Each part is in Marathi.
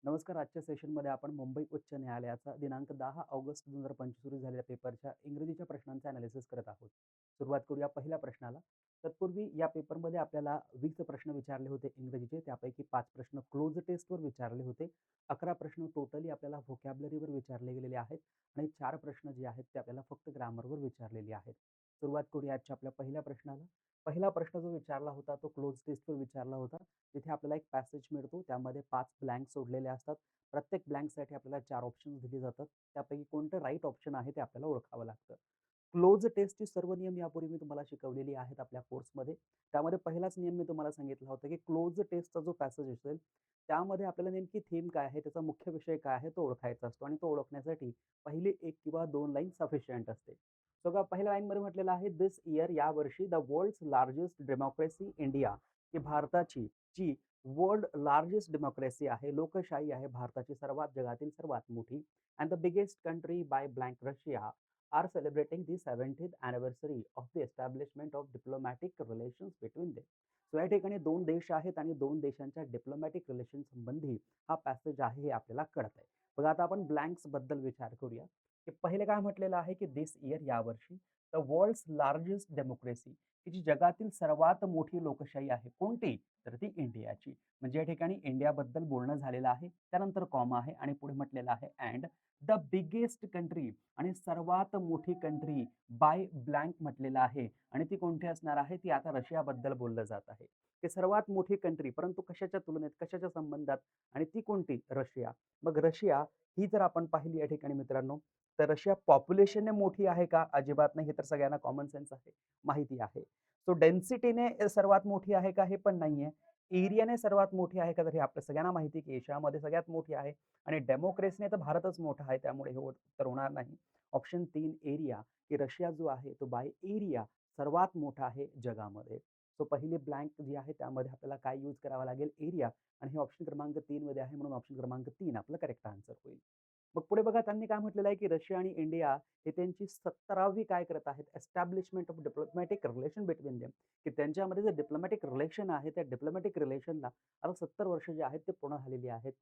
नमस्कार. आजच्या सेशनमध्ये आपण मुंबई उच्च न्यायालयाचा दिनांक 10 ऑगस्ट 2025 सुरू झालेल्या पेपरच्या इंग्रजीच्या प्रश्नांचे अनालिसिस करत आहोत. सुरुवात करूया पहिल्या प्रश्नाला. तत्पूर्वी या पेपरमध्ये आपल्याला 20 प्रश्न विचारले होते इंग्रजीचे. त्यापैकी 5 प्रश्न क्लोज टेस्टवर विचारले होते. 11 प्रश्न टोटली आपल्याला व्होकॅब्युलरीवर विचारले गेलेले आहेत आणि 4 प्रश्न जे आहेत ते आपल्याला फक्त ग्रामरवर विचारलेले आहेत. सुरुवात करूया आजच्या आपल्या पहिल्या प्रश्नाला. पहिला प्रश्न जो विचारला होता तो क्लोज टेस्टवर विचारला होता. तिथे आपल्याला एक पॅसेज मिळतो. त्यामध्ये 5 ब्लँक सोडलेले असतात. प्रत्येक ब्लँकसाठी आपल्याला 4 ऑप्शन्स दिले जातात. त्यापैकी कोणतं राइट ऑप्शन आहे ते आपल्याला ओळखावं लागतं. क्लोज टेस्टचे सर्व नियम यापूर्वी मी तुम्हाला शिकवलेली आहेत आपल्या कोर्समध्ये. त्यामध्ये पहिलाच नियम मी तुम्हाला सांगितला होता, की क्लोज टेस्टचा जो पॅसेज असेल, त्यामध्ये आपल्याला नेमकी थीम काय आहे, त्याचा मुख्य विषय काय आहे, तो ओळखायचा असतो आणि तो ओळखण्यासाठी पहिली 1 किंवा 2 लाईन सफिशियंट असते. सो बघा पहिल्या लाईनमध्ये म्हटलेलं आहे, "धिस इयर" यावर्षी "the world's largest democracy India" ही भारताची जी वर्ल्ड लार्जेस्ट डेमोक्रेसी आहे, लोकशाही आहे भारताची जगातील सर्वात मोठी and the biggest country by blank Russia are celebrating the 70th anniversary of the establishment of diplomatic relations between them. So या ठिकाणी 2 देश आहेत आणि 2 देशांच्या डिप्लोमॅटिक रिलेशन संबंधी हा पॅसेज आहे हे आपल्याला कळत आहे. बघा आता आपण ब्लँक्स बद्दल विचार करूया, की पहिले काय म्हटलेलं आहे, की दिस इयर यावर्षी द वर्ल्ड्स लार्जेस्ट डेमोक्रेसी ही जी जगातील सर्वात मोठी लोकशाही आहे. कोणती? तर ती इंडियाची. म्हणजे या ठिकाणी इंडियाबद्दल बोलणं झालेलं आहे. त्यानंतर कॉमा आहे आणि पुढे म्हटलेलं आहे अँड द बिगेस्ट कंट्री आणि सर्वात मोठी कंट्री बाय ब्लँक म्हटलेलं आहे आणि ती कोणती असणार आहे? ती आता रशियाबद्दल बोललं जात आहे. ते सर्वात मोठी कंट्री परंतु कशाच्या तुलनेत, कशाच्या संबंधात आणि ती कोणती? रशिया. मग रशिया ही जर आपण पाहिली या ठिकाणी मित्रांनो, तर रशिया पॉप्युलेशनने मोठी आहे का? अजिबात नाही. हे तर सगळ्यांना कॉमन सेन्स आहे, माहिती आहे. सो डेन्सिटीने सर्वात मोठी आहे का? हे पण नाहीये. एरियाने सर्वात मोठी आहे का? तर हे आपल्या सगळ्यांना माहिती आहे, की एशियामध्ये सगळ्यात मोठी आहे आणि डेमोक्रेसीने तर भारतच मोठा आहे, त्यामुळे हे उत्तर होणार नाही. ऑप्शन 3 एरिया, की रशिया जो आहे तो बाय एरिया सर्वात मोठा आहे जगामध्ये. सो पहिली ब्लँक जी आहे त्यामध्ये आपल्याला काय यूज करावा लागेल? एरिया आणि हे ऑप्शन क्रमांक 3 मध्ये आहे म्हणून ऑप्शन क्रमांक 3 आपलं करेक्ट आन्सर होईल. मग पुढे बघा त्यांनी काय म्हटलेलं आहे, की रशिया आणि इंडिया हे त्यांची 17वी काय करत आहेत? Establishment of diplomatic relation between them, की त्यांच्यामध्ये जे डिप्लोमॅटिक रिलेशन आहे, त्या डिप्लोमॅटिक रिलेशनला आता 70 वर्ष जे आहेत ते पूर्ण झालेली आहेत.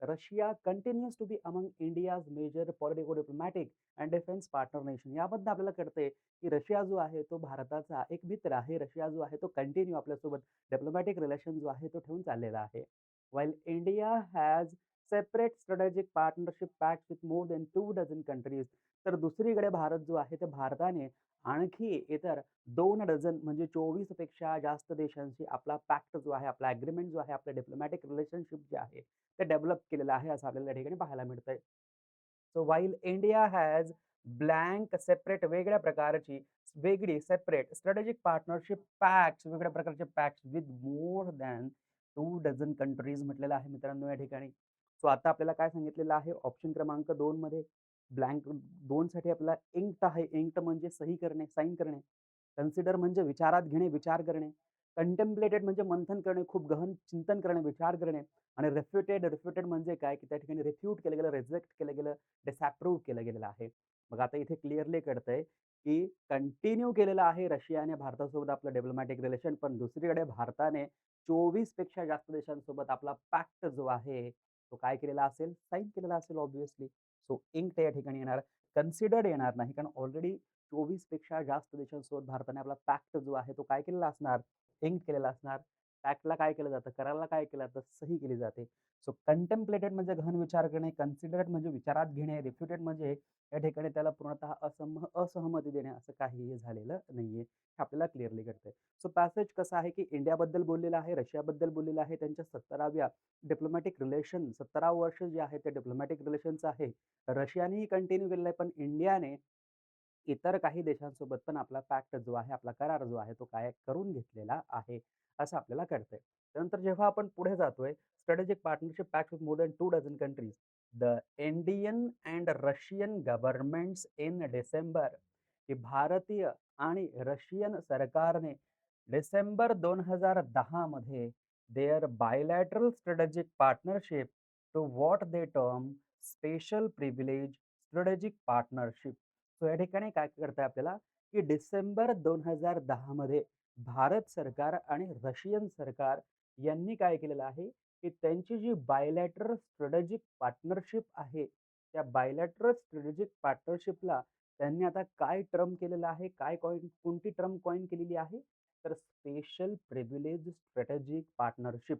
Russia continues to be among India's major politico diplomatic and defence partner nation. यामधनं आपल्याला कळतंय, की रशिया जो आहे तो भारताचा एक मित्र आहे. रशिया जो आहे तो कंटिन्यू आपल्यासोबत डिप्लोमॅटिक रिलेशन जो आहे तो ठेवून चाललेला आहे. While India has separate strategic partnership pact with more than 2 dozen countries. तर दुसरीकडे भारत जो आहे ते भारताने आणखी इतर 2 डझन म्हणजे 24 पेक्षा जास्त देशांशी आपला पॅक्ट जो आहे, आपला एग्रीमेंट जो आहे, आपलं डिप्लोमॅटिक रिलेशनशिप जे आहे ते डेव्हलप केलेलं आहे असं आपल्याला या ठिकाणी पाहायला मिळतंय. So while India has blank separate वेगळ्या प्रकारची वेगळी सेपरेट स्ट्रॅटेजिक पार्टनरशिप पॅक्ट्स वेगळ्या प्रकारचे pacts with more than 2 dozen countries म्हटलेलं आहे मित्रांनो या ठिकाणी. सो आता आपल्याला काय सांगितलेलं आहे ऑप्शन क्रमांक 2 मध्ये ब्लँक 2 साठी आपल्याला इंक्ट आहे. इंक्ट म्हणजे सही करणे, साइन करणे. कन्सिडर म्हणजे विचारात घेणे, विचार करणे. कंटेम्प्लेटेड म्हणजे मंथन करणे, खूप गहन चिंतन करणे, विचार करणे. आणि रिफ्युटेड म्हणजे काय, की त्या ठिकाणी रिफ्यूट केलं गेलं, रिजेक्ट केलं गेलं, डिसअप्रूव्ह केलं गेलेलं आहे. मग आता इथे क्लिअरली कळतंय, की कंटिन्यू केलेलं आहे रशियाने भारतासोबत आपलं डिप्लोमॅटिक रिलेशन. पण दुसरीकडे भारताने 24 पेक्षा जास्त देशांसोबत आपला पॅक्ट जो आहे, तो काय केलेला असेल? साइन केलेला असेल ऑब्व्हियसली. सो इंक्ड या ठिकाणी येणार. कन्सिडर्ड येणार नाही, कारण ऑलरेडी 24 पेक्षा जास्त देशांसोबत भारताने आपला पॅक्ट जो आहे, तो काय केलेला असणार? इंक केलेला असणार. पॅक्टला काय केलं जातं? कराराला काय केलं जातं? सही केली जाते. सो कंटेम्प्लेटेड म्हणजे गहन विचार करणे, कन्सिडरेट म्हणजे विचारात घेणे, रिफ्युटेड म्हणजे या ठिकाणी त्याला पूर्णतः असहमती देणे असं काहीही झालेलं नाहीये. हे आपल्याला क्लिअरली कळतंय. सो पॅसेज कसं आहे, की इंडियाबद्दल बोललेलं आहे, रशियाबद्दल बोललेलं आहे. त्यांच्या 17व्या डिप्लोमॅटिक रिलेशन 17वं वर्ष जे आहे ते डिप्लोमॅटिक रिलेशनचं आहे. रशियानेही कंटिन्यू केलेलं आहे, पण इंडियाने इतर काही देशांसोबत पण आपला पॅक्ट जो आहे, आपला करार जो आहे, तो काय करून घेतलेला आहे, असं आपल्याला कळतंय. त्यानंतर जेव्हा आपण पुढे जातोय, strategic partnership pact with more than 2 dozen countries. The Indian and Russian governments in December, की भारतीय आणि रशियन सरकारने डिसेंबर 2010 मध्ये their bilateral strategic partnership to what they term special privilege strategic partnership. So या ठिकाणी काय करतंय आपल्याला, की डिसेंबर 2010 मध्ये भारत सरकार आणि रशियन सरकार यांनी काय केलेलं आहे, की त्यांची जी बायलॅटरल स्ट्रॅटेजिक पार्टनरशिप आहे, त्या बायलॅटरल स्ट्रॅटेजिक पार्टनरशिपला त्यांनी आता काय टर्म केलेलं आहे, काय कॉइन कोणती टर्म कॉइन केलेली आहे, तर स्पेशल प्रिव्हिलेज स्ट्रॅटेजिक पार्टनरशिप.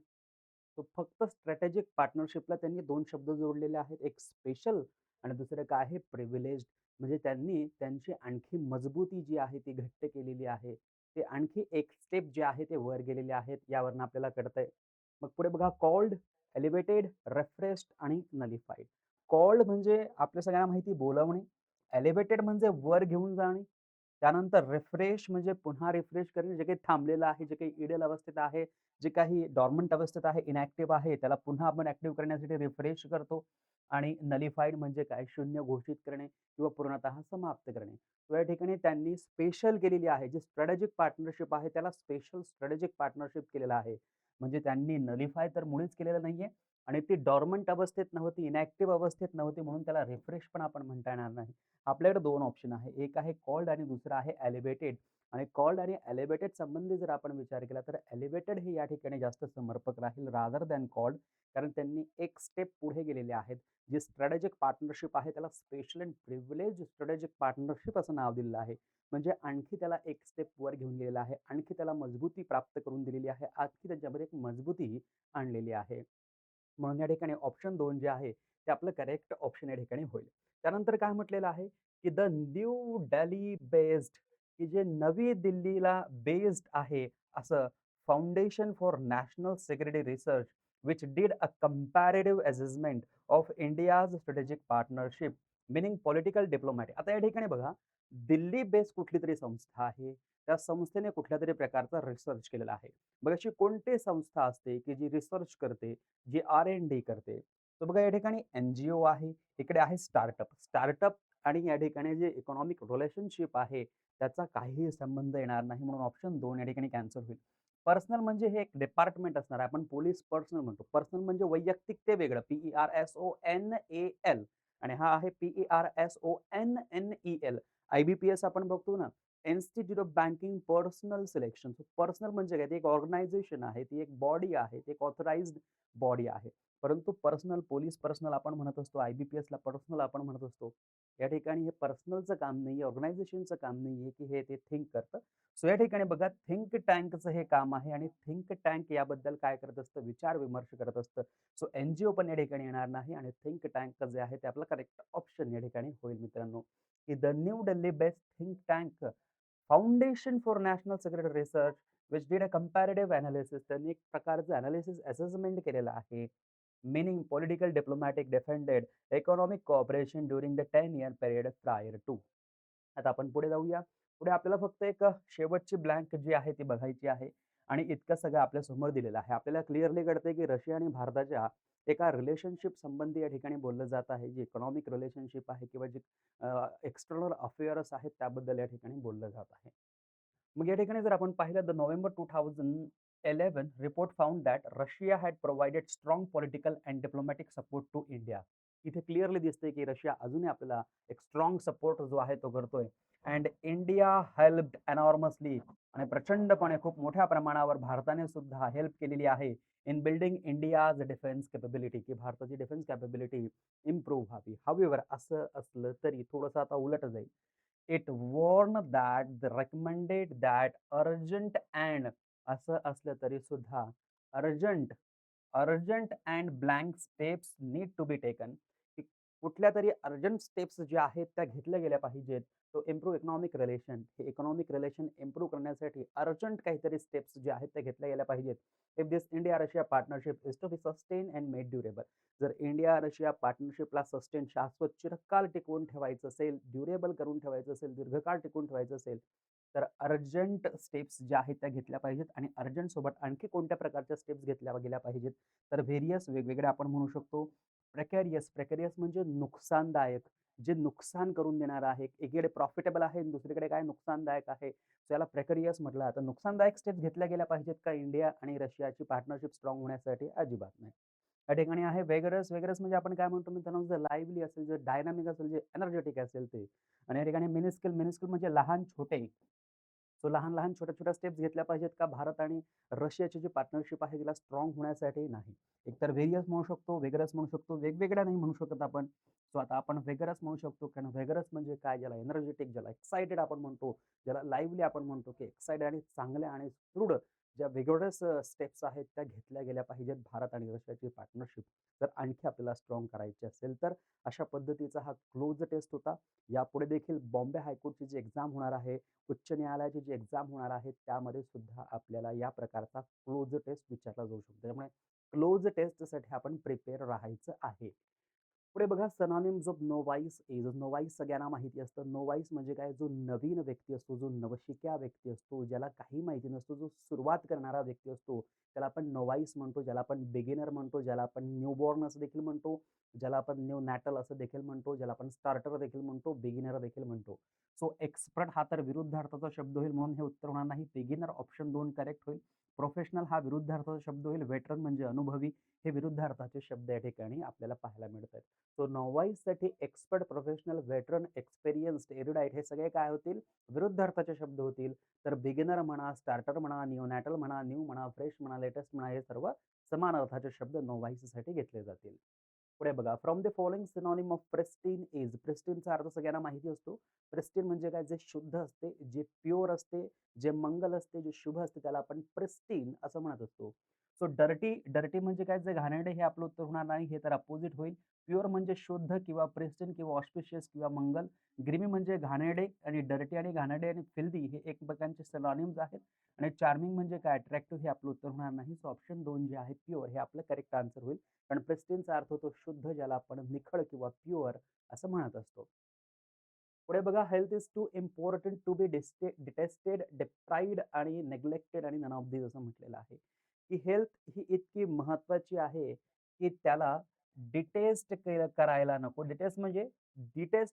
तो फक्त स्ट्रॅटेजिक पार्टनरशिपला त्यांनी 2 शब्द जोडलेले आहेत. एक स्पेशल आणि दुसरं काय आहे प्रिव्हिलेज्ड. म्हणजे त्यांनी त्यांची आणखी मजबूती जी आहे ती घट्ट केलेली आहे. ते आणखी एक स्टेप जे आहे ते वर गेलेले आहेत यावरून आपल्याला कळतंय. मग पुढे बघा कॉल्ड, एलिव्हेटेड, रिफ्रेश्ड आणि नलिफाईड. कॉल्ड म्हणजे आपल्या सगळ्यांना माहिती बोलावणे. एलिव्हेटेड म्हणजे वर घेऊन जाणे. त्यानंतर रिफ्रेश म्हणजे पुन्हा रिफ्रेश करणे. जे काही थांबलेलं आहे, जे काही इडल अवस्थेत आहे, जे काही डॉर्मंट अवस्थेत आहे, इनॅक्टिव्ह आहे, त्याला पुन्हा आपण ॲक्टिव्ह करण्यासाठी रिफ्रेश करतो. आणि नलिफाईड म्हणजे काय? शून्य घोषित करणे किंवा पूर्णतः समाप्त करणे. तर या ठिकाणी त्यांनी स्पेशल केलेली आहे. जी स्ट्रॅटेजिक पार्टनरशिप आहे, त्याला स्पेशल स्ट्रॅटेजिक पार्टनरशिप केलेलं आहे. म्हणजे त्यांनी नलिफाय तर मुळीच केलेलं नाहीये आणि ती डॉर्मंट अवस्थेत नव्हती, इनॅक्टिव्ह अवस्थेत नव्हती म्हणून त्याला रिफ्रेश पण आपण म्हणता येणार नाही. आपल्याकडे 2 ऑप्शन आहे. एक आहे कॉल्ड आणि दुसरा आहे एलिव्हेटेड. आणि कॉल्ड आणि एलिव्हेटेड संबंधी जर आपण विचार केला तर एलिव्हेटेड हे या ठिकाणी जास्त समर्पक राहील रादर दॅन कॉल्ड. कारण त्यांनी एक स्टेप पुढे गेलेले आहेत. जी स्ट्रॅटेजिक पार्टनरशिप आहे त्याला special and privilege strategic partnership असं नाव दिलेलं आहे. म्हणजे आणखी त्याला एक स्टेप वर घेऊन गेलेला आहे. आणखी त्याला मजबूती प्राप्त करून दिलेली आहे. आणखी त्याच्यामध्ये एक मजबूती आणलेली आहे. म्हणून या ठिकाणी ऑप्शन 2 जे आहे, ते आपलं करेक्ट ऑप्शन या ठिकाणी होईल. त्यानंतर काय म्हटलेलं आहे, की द न्यू दिल्ली बेस्ड, की जे नवी दिल्लीला बेस्ड आहे असं foundation for national security research which did a comparative assessment of India's strategic partnership meaning political diplomatic. आता या ठिकाणी बघा, दिल्ली बेस्ड कुठलीतरी संस्था आहे. त्या संस्थेने कुठल्यातरी प्रकारचा रिसर्च केलेला आहे. मग अशी कोणती संस्था असते, की जी रिसर्च करते, जी R&D करते. तर बघा या ठिकाणी एन-जी-ओ आहे, इकडे आहे स्टार्टअप. स्टार्टअप आणि या ठिकाणी जे इकॉनॉमिक रिलेशनशिप आहे, त्याचा काहीही संबंध येणार नाही म्हणून ऑप्शन 2 या ठिकाणी कॅन्सल होईल. पर्सनल म्हणजे हे एक डिपार्टमेंट असणार आहे. आपण पोलीस पर्सनल म्हणतो. पर्सनल म्हणजे वैयक्तिक ते वेगळं PERSONAL आणि हा आहे PERSONNEL. IBPS आपण बघतो ना, institute of banking personal selection. Personal म्हणजे काय? ती एक ऑर्गनायझेशन आहे, ती एक बॉडी आहे, ती एक ऑथराइज्ड बॉडी आहे. परंतु पर्सनल, पोलीस पर्सनल आपण म्हणत असतो, IBPSला पर्सनल आपण म्हणत असतो. या ठिकाणी हे पर्सनलचं काम नाहीये, ऑर्गनायझेशनचं काम नाहीये, की हे ते थिंक करतं. सो या ठिकाणी बघा थिंक टँकचं हे काम आहे आणि थिंक टँक याबद्दल काय करत असतं? विचार-विमर्श करत असतं. सो एन-जी-ओ पण या ठिकाणी येणार नाही आणि थिंक टँक जे आहे ते आपलं करेक्ट ऑप्शन या ठिकाणी होईल मित्रांनो, की the New Delhi based think tank foundation for national security research which did a comparative analysis. त्यांनी एक प्रकारचं एनालिसिस असेसमेंट केलेलं आहे. Meaning political diplomatic defended economic cooperation during the 10 year period prior to. आता आपण पुढे जाऊया. पुढे आपल्याला फक्त एक शेवटची ब्लँक जी आहे ती बघायची आहे आणि इतकं सगळं आपल्या समोर दिलेलं आहे. आपल्याला क्लिअरली कळतंय की रशिया आणि भारताच्या एका रिलेशनशिप संबंधी या ठिकाणी बोललं जात आहे. जी इकॉनॉमिक रिलेशनशिप आहे किंवा जी एक्सटर्नल अफेअर्स आहेत त्याबद्दल या ठिकाणी बोललं जात आहे. मग या ठिकाणी जर आपण पाहिलं the November 2011 report found that Russia had provided strong political and diplomatic support to India. इथे क्लिअरली दिसतंय की रशिया अजूनही आपल्याला एक स्ट्राँग सपोर्ट जो आहे तो करतोय. अँड इंडिया हेल्प्ड एनॉर्मसली आणि प्रचंडपणे खूप मोठ्या प्रमाणावर भारताने सुद्धा हेल्प केलेली आहे in building India's defence capability, की भारताची डिफेन्स कॅपेबिलिटी इम्प्रूव्ह व्हावी. हावेवर असं असलं तरी थोडंसं आता उलट जाईल. It warned that the recommended that urgent and असं असलं तरी सुद्धा urgent urgent and blank steps need to be taken, की कुठल्यातरी अर्जंट स्टेप्स ज्या आहेत त्या घेतल्या गेल्या पाहिजेत. तो इम्प्रूव्ह इकॉनॉमिक रिलेशन, हे इकॉनॉमिक रिलेशन इम्प्रूव्ह करण्यासाठी अर्जंट काहीतरी स्टेप्स ज्या आहेत त्या घेतल्या गेल्या पाहिजेत. If this India Russia partnership is to be sustain and made durable. जर इंडिया रशिया पार्टनरशिपला सस्टेन शाश्वत चिरकाल टिकवून ठेवायचं असेल, ड्युरेबल करून ठेवायचं असेल, दीर्घकाळ टिकवून ठेवायचं असेल, तर अर्जंट स्टेप्स ज्या आहेत त्या घेतल्या पाहिजेत आणि अर्जंट सोबत आणखी कोणत्या प्रकारच्या स्टेप्स घेतल्या गेल्या पाहिजेत, तर व्हेरियस वेगवेगळ्या आपण म्हणू शकतो. प्रेकॅरियस, प्रेकॅरियस म्हणजे नुकसानदायक, जे नुकसान करून देणारं आहे. एकीकडे प्रॉफिटेबल आहे आणि दुसरीकडे काय नुकसानदायक आहे. त्याला प्रेकॅरियस म्हटलं जातं. नुकसानदायक स्टेप्स घेतल्या गेल्या पाहिजेत का इंडिया आणि रशियाची पार्टनरशिप स्ट्राँग होण्यासाठी? अजिबात नाही. या ठिकाणी आहे वेगरस. वेगरस म्हणजे आपण काय म्हणतो मित्रांनो, जर लाईव्हली असेल, जर डायनामिक असेल, जे एनर्जेटिक असेल ते. आणि या ठिकाणी मिनिस्कल, मिनिस्कल म्हणजे लहान, छोटे. सो लहान-लहान, छोट्या-छोट्या स्टेप्स घेतल्या पाहिजेत का भारत आणि रशियाची जी पार्टनरशिप आहे तिला स्ट्राँग होण्यासाठी? नाही. एकतर व्हेरियस म्हणू शकतो, व्हेगरस म्हणू शकतो, वेगवेगळ्या नाही म्हणू शकत आपण. सो आता आपण व्हेगरस म्हणू शकतो कारण व्हेगरस म्हणजे काय? ज्याला एनर्जेटिक, ज्याला एक्साइटेड आपण म्हणतो, ज्याला लाईव्हली आपण म्हणतो, की एक्साइटेड आणि चांगल्या आणि दृढ ज्या व्हिगोरस स्टेप्स आहेत त्या घेतल्या गेल्या पाहिजेत भारत आणि रशियाची पार्टनरशिप जर आणखी आपल्याला स्ट्राँग करायची असेल तर. अशा पद्धतीचा हा क्लोज टेस्ट होता. यापुढे देखील बॉम्बे हायकोर्टची जी एक्झाम होणार आहे, उच्च न्यायालयाची जी एक्झाम होणार आहे, त्यामध्ये सुद्धा आपल्याला या प्रकारचा क्लोज टेस्ट विचारला जाऊ शकतो. त्यामुळे क्लोज टेस्टसाठी आपण प्रिपेअर राहायचं आहे. पुढे बघा सिनोनिम्स ऑफ नोवाईस इज. नोवाईस सगळ्यांना माहिती असतं. नोवाईस म्हणजे काय? जो नवीन व्यक्ती असतो, जो नवशिक्या व्यक्ती असतो, ज्याला काही माहिती नसतो, जो सुरुवात करणारा व्यक्ती असतो, त्याला आपण नोवाईस म्हणतो, ज्याला आपण बिगिनर म्हणतो, ज्याला आपण न्यूबॉर्न असं देखील म्हणतो, ज्याला आपण न्यू नॅटल असं देखील म्हणतो, ज्याला आपण स्टार्टर देखील म्हणतो, बिगिनर देखील म्हणतो. सो एक्सपर्ट हा तर विरुद्धार्थाचा शब्द होईल म्हणून हे उत्तर होणार नाही. बिगिनर ऑप्शन 2 करेक्ट होईल. प्रोफेशनल हा विरुद्धार्थाचा शब्द होईल. वेटरन म्हणजे अनुभवी हे विरुद्धार्थाचे शब्द या ठिकाणी आपल्याला पाहायला मिळतात. सो नोवाईससाठी expert, professional, veteran, experienced, erudite हे सगळे काय होतील? विरुद्धार्थाचे शब्द होतील. तर बिगिनर म्हणा, स्टार्टर म्हणा, निओनॅटल म्हणा, न्यू म्हणा, फ्रेश म्हणा, लेटेस्ट म्हणा हे सर्व समान अर्थाचे शब्द नोवाईससाठी घेतले जातील. पुढे बघा from the following synonym of pristine is. प्रेस्टीनचा अर्थ सगळ्यांना माहिती असतो. प्रेस्टीन म्हणजे काय? जे शुद्ध असते, जे प्युअर असते, जे मंगल असते, जे शुभ असते त्याला आपण प्रेस्टीन असं म्हणत असतो. सो डर्टी, डर्टी म्हणजे काय? जे घाणेरडे हे आपलं उत्तर होणार नाही, हे तर अपोजिट होईल. प्युअर म्हणजे शुद्ध किंवा प्रेस्टीन किंवा ऑस्पिशियस किंवा मंगल. ग्रीमी म्हणजे घाणेरडे आणि डर्टी आणि घाणेरडे आणि फिल्दी हे एकमेकांचे सिनोनिम्स आहेत. आणि चार्मिंग म्हणजे काय? अट्रॅक्टिव्ह हे आपलं उत्तर होणार नाही. सो ऑप्शन 2 जे आहे प्युअर हे आपलं करेक्ट आन्सर होईल. कारण प्रेस्टिनचा अर्थ होतो शुद्ध, ज्याला आपण निखळ किंवा प्युअर असं म्हणत असतो. पुढे बघा health is too important to be detested, deprived आणि नेग्लेक्टेड आणि नन ऑफ दीज असं म्हटलेलं आहे. की हेल्थ ही इतकी महत्वाची आहे, की त्याला डिटेस्ट करायला नको. डिटेस्ट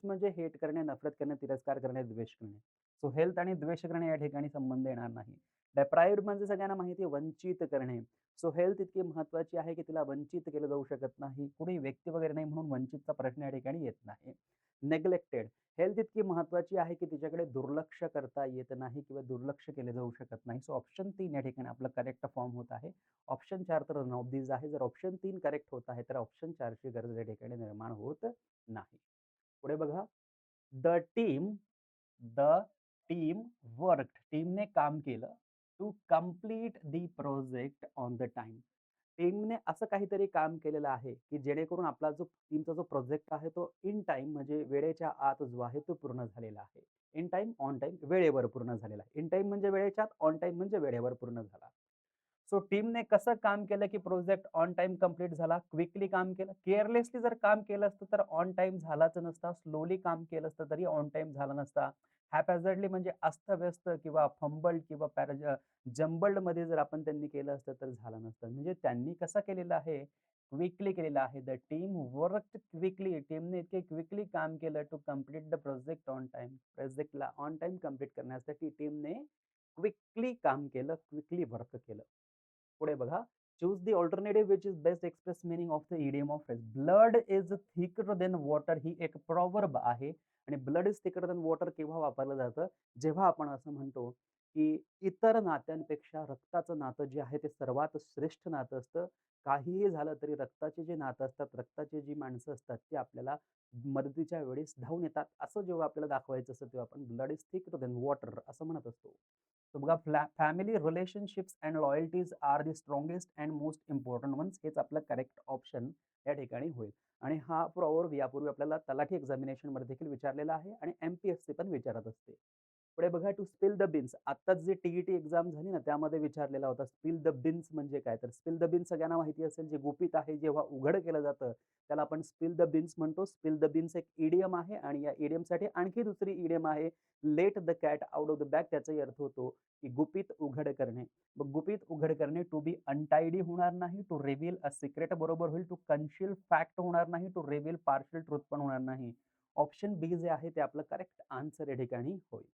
म्हणजे हेट करणे, नफरत करणे, तिरस्कार करणे, द्वेष करणे. सो हेल्थ आणि द्वेष करणे या ठिकाणी संबंध येणार नाही. डिप्राइव्ड म्हणजे सगळ्यांना माहिती आहे वंचित करणे. सो हेल्थ इतकी महत्वाची आहे, की तिला वंचित केलं जाऊ शकत नाही. कुणी व्यक्ती वगैरे नाही म्हणून वंचितचा प्रश्न या ठिकाणी येत नाही. नेग्लेक्टेड, हेल्थ इतकी महत्वाची आहे, की तिच्याकडे दुर्लक्ष करता येत नाही किंवा दुर्लक्ष केले जाऊ शकत नाही. सो ऑप्शन 3 या ठिकाणी आपला करेक्ट फॉर्म होत आहे. ऑप्शन 4 तर नन ऑफ दीज आहे. जर ऑप्शन 3 करेक्ट होत आहे, तर ऑप्शन 4 ची गरज या ठिकाणी निर्माण होत नाही. पुढे बघा the team the team worked. टीमने काम केलं to complete the project on the time. टीमने असं काहीतरी काम केलेलं आहे, की जेणेकरून आपला जो टीमचा जो प्रोजेक्ट आहे तो इन टाईम म्हणजे वेळेच्या आत जो आहे तो पूर्ण झालेला आहे. इन टाईम, ऑन टाईम, वेळेवर पूर्ण झालेला आहे. इन टाईम म्हणजे वेळेच्या आत, ऑन टाईम म्हणजे वेळेवर पूर्ण झाला. सो टीमने कसं काम केलं, की प्रोजेक्ट ऑन टाईम कंप्लीट झाला. क्विकली काम केलं. केअरलेसली जर काम केलं असतं तर ऑन टाईम झालाच नसता. स्लोली काम केलं असतं तरी ऑन टाईम झाला नसता. हॅपॅझर्डली म्हणजे अस्तव्यस्त किंवा फंबल्ड किंवा जंबल्डमध्ये जर आपण त्यांनी केलं असतं तर झालं नसतं. म्हणजे त्यांनी कसं केलेलं आहे, क्विकली केलेलं आहे. The team worked quickly. टीमने इतके क्विकली काम केलं to complete the project on time. प्रोजेक्टला ऑन टाईम कंप्लीट करण्यासाठी टीमने क्विकली काम केलं, क्विकली वर्क केलं. पुढे बघा choose the alternative which is best express meaning of the idiom of phrase. Blood is thicker than water ही एक प्रॉवर्ब आहे. आणि blood is thicker than water केव्हा वापरलं जातं? जेव्हा आपण असं म्हणतो की इतर नात्यांपेक्षा रक्ताचं नातं जे आहे ते सर्वात श्रेष्ठ नातं असतं. काहीही झालं तरी रक्ताचे जे नातं असतात, रक्ताची जी माणसं असतात ती आपल्याला मदतीच्या वेळेस धावून येतात. असं जेव्हा आपल्याला दाखवायचं असतं तेव्हा आपण blood is thicker than water असं म्हणत असतो. तर बघा family relationships and loyalties are the strongest and most important ones हेच आपलं करेक्ट ऑप्शन या ठिकाणी होईल. आणि हा प्रॉवर्ब यापूर्वी आपल्याला तलाठी एक्झामिनेशनमध्ये देखील विचारलेला आहे आणि एम-पी-एस-सी पण विचारत असते. पुढे बघा टू स्पिल द बीन्स. आत्ताच जी टी-ई-टी एक्झाम झाली ना त्यामध्ये विचारलेला होता स्पिल द बीन्स म्हणजे काय? तर स्पिल द बीन्स सगळ्यांना माहिती असेल जे गुपित आहे जेव्हा उघड केलं जातं त्याला आपण स्पिल द बीन्स म्हणतो. स्पिल द बीन्स एक इडियम आहे आणि या इडियमसाठी आणखी दुसरी इडियम आहे let the cat out of the bag. त्याचाही अर्थ होतो की गुपित उघड करणे. मग गुपित उघड करणे टू बी अनटायडी होणार नाही. टू रिव्हील अ सिक्रेट बरोबर होईल. टू कन्शील फॅक्ट होणार नाही. टू रिव्हील पार्शियल ट्रूथ पण होणार नाही. ऑप्शन बी जे आहे ते आपलं करेक्ट आन्सर या ठिकाणी होईल.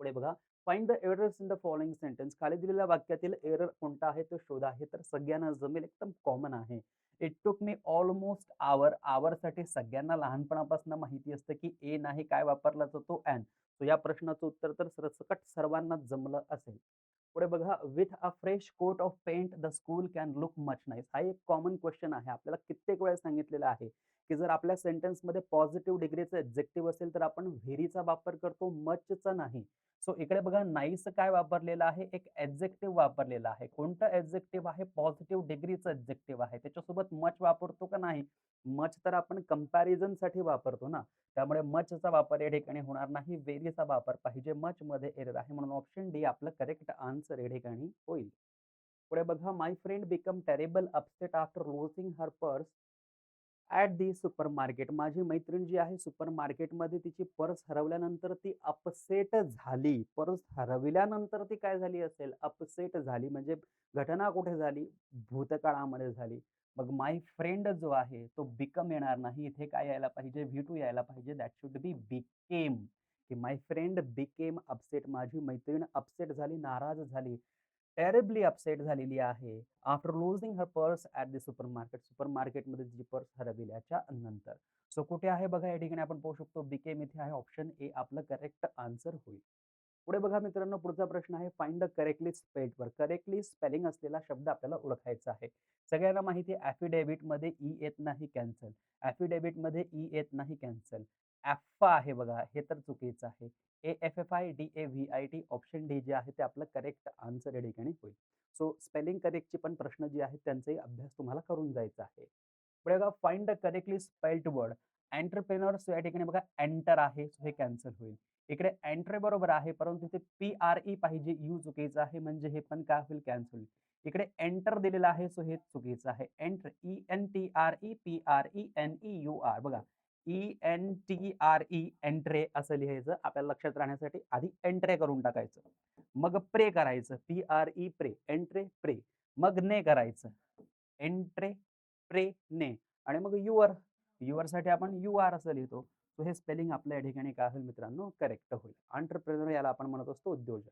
पुढे बघा, find the errors in the following sentence. खाली दिलेल्या वाक्यातील एरर कोणता आहे तो शोधा. हे तर सगळ्यांना जमेल, एकदम कॉमन आहे. इट टूक मी ऑलमोस्ट आवर. आवरसाठी सगळ्यांना लहानपणापासून माहिती असतं की ए नाही काय वापरला तर तो ॲन. सो या प्रश्नाचं उत्तर तर सरसकट सर्वांनाच जमलं असेल. पुढे बघा, with a fresh coat of paint the school can look much nice. हा एक कॉमन क्वेश्चन आहे. आपल्याला कित्येक वेळा सांगितलेलं आहे की जर आपल्या सेंटेन्समध्ये पॉझिटिव्ह डिग्रीचं एक्झेक्टिव्ह असेल तर आपण व्हेरीचा वापर करतो, मचचा नाही. सो इकडे बघा, नाईस काय वापरलेलं आहे, एक ॲडजेक्टिव्ह वापरलेला आहे. कोणतं ॲडजेक्टिव्ह आहे? पॉझिटिव्ह डिग्रीचं ॲडजेक्टिव्ह आहे. त्याच्यासोबत मच वापरतो का नाही? मच तर आपण कंपॅरिझनसाठी वापरतो ना. त्यामुळे मचचा वापर या ठिकाणी होणार नाही. व्हेरीचा वापर पाहिजे. मचमध्ये एरर आहे म्हणून ऑप्शन डी आपलं करेक्ट आन्सर या ठिकाणी होईल. पुढे बघा, my friend become terrible upset after losing her purse at the supermarket. माझी मैत्रीण जी आहे सुपरमार्केटमध्ये तिची पर्स हरवल्यानंतर ती अपसेट झाली. पर्स हरविल्यानंतर ती काय झाली असेल? अपसेट झाली. म्हणजे घटना कुठे झाली? भूतकाळामध्ये झाली. मग माय फ्रेंड जो आहे तो बिकम येणार नाही. इथे काय यायला पाहिजे? व्ही टू यायला पाहिजे. That should be became. की माय फ्रेंड बिकेम अपसेट. माझी मैत्रीण अपसेट झाली, नाराज झाली. टेरिबली अपसेट झालेली आहे after losing her purse at the supermarket. सुपरमार्केटमध्ये तिची पर्स हरविल्याच्या नंतर. सो कुठे आहे बघा, या ठिकाणी आपण पाहू शकतो बिकेम इथे आहे. ऑप्शन ए आपलं करेक्ट आन्सर होईल. पुढे बघा मित्रांनो, पुढचा प्रश्न आहे find the correctly spelled word. Correctly spelling असलेला शब्द आपल्याला ओळखायचा आहे. सगळ्यांना माहिती आहे ॲफिडेव्हिटमध्ये ई येत नाही, कॅन्सल. ॲफिडेव्हिटमध्ये ई येत नाही, कॅन्सल. ॲफ्फा आहे बघा, हे तर चुकीचं आहे. AFFIDAVIT ऑप्शन डी जे आहे ते आपलं करेक्ट आन्सर या ठिकाणी होईल. सो स्पेलिंग करेक्टचे पण प्रश्न जे आहेत त्यांचाही अभ्यास तुम्हाला करून जायचा आहे. पुढे बघा, find the correctly spelled word. Entrepreneur. So या ठिकाणी बघा एंटर आहे, सो हे कॅन्सल होईल. इकडे एंट्रे बरोबर आहे, परंतु इथे PRE पाहिजे, यू चुकीचं आहे, म्हणजे हे पण काय होईल? कॅन्सल होईल. इकडे एंटर दिलेलं आहे, सो हे चुकीचं आहे. एंटर ENTREPRENEUR बघा, ENTRE एंट्रे असं लिहायचं. आपल्याला लक्षात राहण्यासाठी आधी एंट्रे करून टाकायचं. मग प्रे करायचं, PRE प्रे, एंट्रे प्रे. मग ने करायचं, एंट्रे प्रे ने. आणि मग युअर. युअरसाठी आपण UR असं लिहितो. सो हे स्पेलिंग आपल्या या ठिकाणी काय होईल मित्रांनो? करेक्ट होईल. एंटरप्रेन्योर याला आपण म्हणत असतो उद्योजक.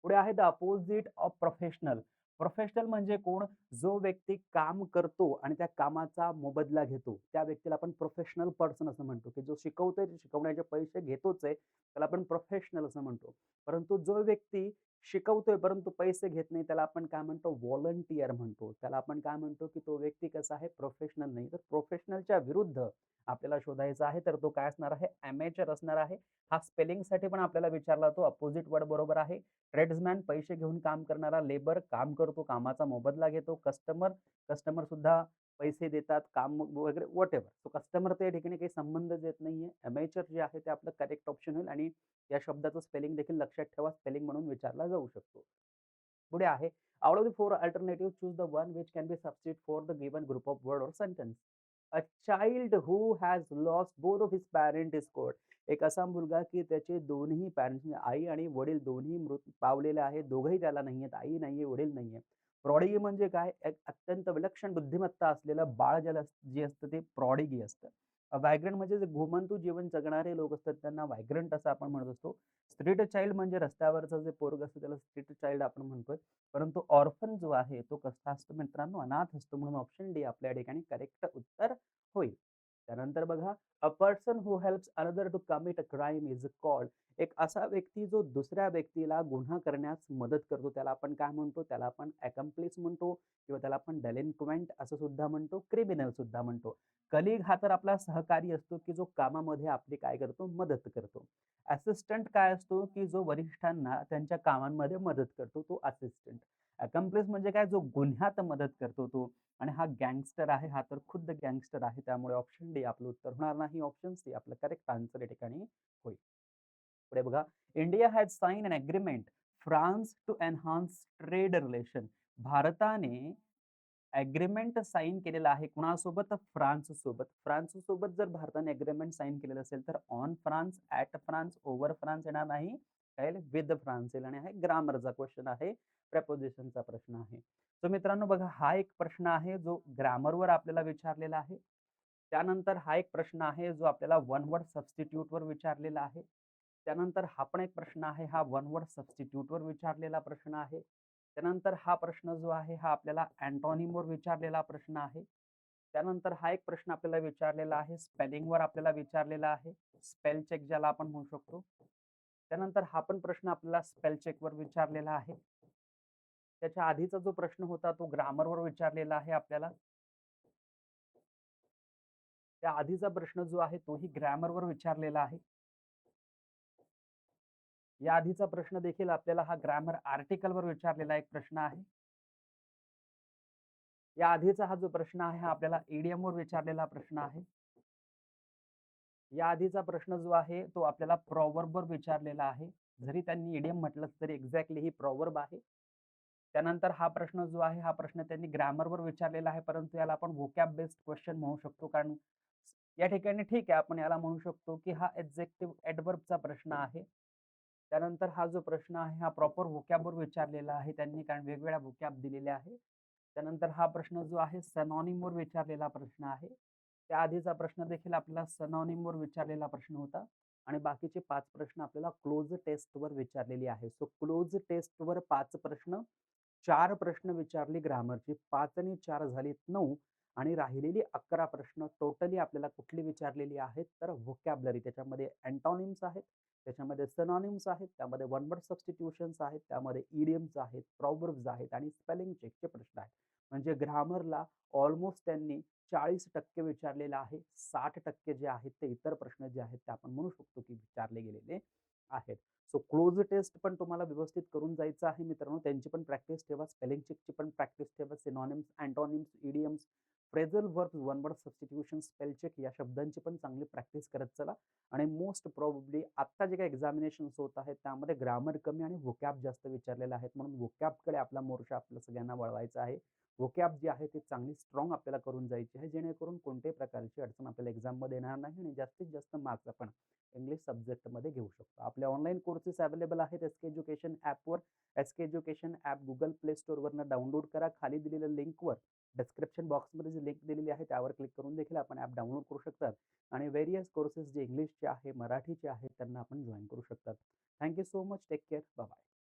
पुढे आहे the opposite of professional. Professional म्हणजे कोण? जो व्यक्ती काम करतो आणि त्या कामाचा मोबदला घेतो. त्या व्यक्तीला आपण प्रोफेशनल पर्सन असं म्हणतो, की जो शिकवतोय, शिकवण्याचे पैसे घेतोच आहे, त्याला आपण प्रोफेशनल असं म्हणतो. परंतु जो व्यक्ती शिकवतोय परंतु पैसे घेत नाही, त्याला आपण काय म्हणतो? व्हॉलंटियर म्हणतो. त्याला आपण काय म्हणतो? की तो व्यक्ती कसा आहे? प्रोफेशनल नाही. तर प्रोफेशनलच्या विरुद्ध आपल्याला शोधायचा आहे, तर तो काय असणार आहे? ॲमेचर असणार आहे. हा स्पेलिंगसाठी पण आपल्याला विचारला तो अपोजिट वर्ड बरोबर आहे. ट्रेड्समॅन पैसे घेऊन काम करणारा, लेबर काम करतो, कामाचा मोबदला घेतो, कस्टमर, कस्टमर सुद्धा पैसे देतात, काम वगैरे व्हॉटएव्हर. सो कस्टमरचा या ठिकाणी काही संबंधच येत नाहीये. ॲमेचर जे आहे ते आपलं करेक्ट ऑप्शन होईल आणि या शब्दाचं स्पेलिंग देखील लक्षात ठेवा, स्पेलिंग म्हणून विचारला जाऊ शकतो. पुढे आहे, out of the 4 alternative choose the one which can be substitute for the given group of word or sentence. A child who has lost both of his parent is called. एक असा मुलगा की त्याचे दोन्ही पॅरेंट्स म्हणजे आई आणि वडील दोन्ही मृत पावलेले आहेत. दोघंही त्याला नाहीयेत. आई नाहीये, वडील नाहीये. प्रॉडिगी म्हणजे काय? एक अत्यंत विलक्षण बुद्धिमत्ता असलेलं बाळ ज्याला जे असतं ते प्रॉडिगी असतं. व्हायग्रंट म्हणजे जे घुमंतू जीवन जगणारे लोक असतात त्यांना व्हायग्रंट असं आपण म्हणत असतो. स्ट्रीट चाइल्ड म्हणजे रस्त्यावरचं जे पोरग असतं त्याला स्ट्रीट चाइल्ड आपण म्हणतोय. परंतु ऑर्फन जो आहे तो कसा असतो मित्रांनो? अनाथ असतो. म्हणून ऑप्शन डी आपल्या ठिकाणी करेक्ट उत्तर होईल. त्यानंतर बघा, a person who helps another to commit a crime is called. एक असा व्यक्ती जो दुसऱ्या व्यक्तीला गुन्हा करण्यास मदत करतो त्याला आपण काय म्हणतो? त्याला आपण अकम्प्लिस म्हणतो किंवा त्याला आपण डेलिन्क्वेंट असं सुद्धा म्हणतो, क्रिमिनल सुद्धा म्हणतो. कलीग हा तर आपला सहकारी असतो, की जो कामामध्ये आपली काय करतो? मदत करतो. असिस्टंट काय असतो? की जो वरिष्ठांना त्यांच्या कामांमध्ये मदत करतो, तो असिस्टंट. अकम्प्लिस म्हणजे काय? जो गुन्ह्यात मदत करतो तो. आणि हा गँगस्टर आहे, हा तर खुद्द गँगस्टर आहे. त्यामुळे ऑप्शन डी आपलं उत्तर होणार नाही. ऑप्शन सी आपलं करेक्ट आन्सर या ठिकाणी होईल. पुढे बघा, India has sign an agreement France to enhance trade relation. भारताने एग्रीमेंट साइन केलेलं आहे कुणासोबत? फ्रान्स सोबत. फ्रान्स सोबत जर भारताने एग्रीमेंट साइन केलेलं असेल तर on France, at France, over France येणार नाही. काय येईल? विथ फ्रान्स येईल आणि हा ग्रामरचा क्वेश्चन आहे, प्रेपोझिशनचा प्रश्न आहे. तर मित्रांनो बघा, हा एक प्रश्न आहे जो ग्रामरवर आपल्याला विचारलेला आहे. त्यानंतर हा एक प्रश्न आहे जो आपल्याला वन वर्ड सबस्टिट्यूटवर विचारलेला आहे. त्यानंतर हा पण एक प्रश्न आहे, हा वन वर्ड सबस्टिट्यूटवर विचारलेला प्रश्न आहे. त्यानंतर हा प्रश्न जो आहे, हा आपल्याला अँटोनिमवर विचारलेला प्रश्न आहे. त्यानंतर हा एक प्रश्न आपल्याला विचारलेला आहे, स्पेलिंगवर आपल्याला विचारलेला आहे. स्पेल चेक ज्याला आपण म्हणू शकतो. त्यानंतर हा पण प्रश्न आपल्याला स्पेल चेकवर विचारलेला आहे. त्याच्या आधीचा जो प्रश्न होता, तो ग्रामरवर विचारलेला आहे आपल्याला. त्या आधीचा प्रश्न जो आहे, तोही ग्रामरवर विचारलेला आहे. या आधीचा प्रश्न देखील आपल्याला हा ग्रामर आर्टिकलवर विचारलेला एक प्रश्न आहे. या आधीचा हा जो प्रश्न आहे, हा आपल्याला इडियमवर विचारलेला प्रश्न आहे. या आधीचा प्रश्न जो आहे, तो आपल्याला प्रॉव्हर्बवर विचारलेला आहे. जरी त्यांनी इडियम म्हटलं तरी एक्झॅक्टली ही प्रॉव्हर्ब आहे. त्यानंतर हा प्रश्न जो आहे, हा प्रश्न त्यांनी ग्रामरवर विचारलेला आहे, परंतु याला आपण व्होकॅब बेस्ड क्वेश्चन म्हणू शकतो. कारण या ठिकाणी ठीक आहे, आपण याला म्हणू शकतो, की हा एडजेक्टिव्ह एडव्हर्बचा प्रश्न आहे. त्यानंतर हा जो प्रश्न आहे, हा प्रॉपर व्होकॅबवर विचारलेला आहे त्यांनी, कारण वेगवेगळ्या व्होकॅब दिलेल्या आहे. त्यानंतर हा प्रश्न जो आहे, सिनॉनिमवर विचारलेला प्रश्न आहे. त्याआधीचा प्रश्न देखील आपल्याला सिनॉनिमवर विचारलेला प्रश्न होता आणि बाकीचे 5 प्रश्न आपल्याला क्लोज टेस्टवर विचारलेली आहे. सो क्लोज टेस्टवर 5 प्रश्न, 4 प्रश्न विचारली ग्रामरची, 5 आणि 4 झालीत 9 आणि राहिलेली 11 प्रश्न टोटली आपल्याला कुठली विचारलेली आहेत, तर व्होकॅब्युलरी. त्याच्यामध्ये अँटोनिम्स आहेत, त्याच्यामध्ये सिनॉनिम्स आहेत, त्यामध्ये वन वर्ड सबस्टिट्यूशन्स आहेत, त्यामध्ये इडियम्स आहेत, प्रॉव्हर्ब्स आहेत आणि स्पेलिंग चेकचे प्रश्न आहेत. म्हणजे ग्रामरला ऑलमोस्ट त्यांनी 40% विचारलेलं आहे. 60% जे आहेत ते इतर प्रश्न जे आहेत ते आपण म्हणू शकतो की विचारले गेलेले आहेत. सो क्लोज टेस्ट पण तुम्हाला व्यवस्थित करून जायचं आहे मित्रांनो. त्यांची पण प्रॅक्टिस ठेवा. स्पेलिंग चेकची पण प्रॅक्टिस ठेवा. Synonyms, antonyms, idioms, phrasal verbs, one word substitution, spell check या शब्दांची पण चांगली प्रॅक्टिस करत चला. आणि मोस्ट प्रोबॅबली आत्ता जे काही एक्झामिनेशन्स होत आहेत त्यामध्ये ग्रामर कमी आणि व्होकॅब जास्त विचारलेलं आहे. म्हणून व्होकॅबकडे आपला मोर्चा आपल्या सगळ्यांना वळवायचा आहे. व्होकॅब जी आहे ती चांगली स्ट्रॉंग आपल्याला करून जायची आहे, जेणेकरून कोणत्याही प्रकारची अडचण आपल्याला एक्झाममध्ये येणार नाही आणि जास्तीत जास्त मार्क्स आपण इंग्लिश सब्जेक्टमध्ये घेऊ शकतो. आपले ऑनलाईन कोर्सेस अवेलेबल आहेत एसके एज्युकेशन ॲपवर. SK education app Google play स्टोअरवरनं डाउनलोड करा. खाली दिलेल्या लिंकवर डिस्क्रिप्शन बॉक्समध्ये जी लिंक दिलेली आहे त्यावर क्लिक करून देखील आपण ॲप डाउनलोड करू शकतात आणि व्हेरियस कोर्सेस जे इंग्लिशचे आहे, मराठीचे आहेत त्यांना आपण जॉइन करू शकतात. Thank so much. Take care. Bye.